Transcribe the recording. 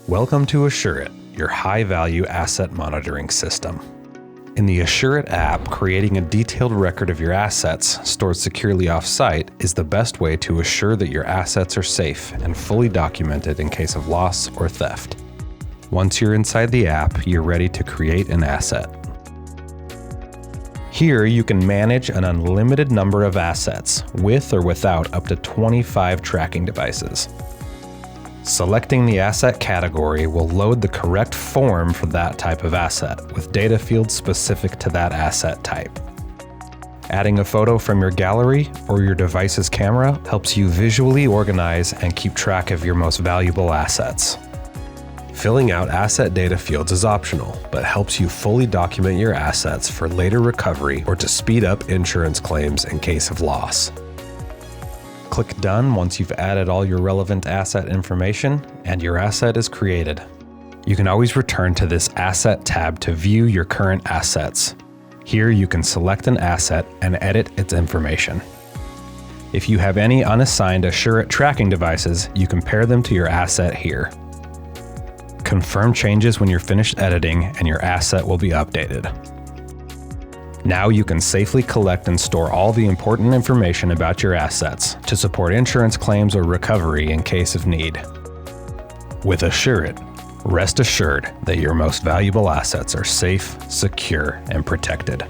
Welcome to ASSURiOT, your high-value asset monitoring system. In the ASSURiOT app, creating a detailed record of your assets stored securely off-site is the best way to assure that your assets are safe and fully documented in case of loss or theft. Once you're inside the app, you're ready to create an asset. Here, you can manage an unlimited number of assets, with or without up to 25 tracking devices. Selecting the asset category will load the correct form for that type of asset, with data fields specific to that asset type. Adding a photo from your gallery or your device's camera helps you visually organize and keep track of your most valuable assets. Filling out asset data fields is optional, but helps you fully document your assets for later recovery or to speed up insurance claims in case of loss. Click Done once you've added all your relevant asset information and your asset is created. You can always return to this Asset tab to view your current assets. Here you can select an asset and edit its information. If you have any unassigned ASSURiOT tracking devices, you can pair them to your asset here. Confirm changes when you're finished editing and your asset will be updated. Now you can safely collect and store all the important information about your assets to support insurance claims or recovery in case of need. With ASSURiOT, rest assured that your most valuable assets are safe, secure, and protected.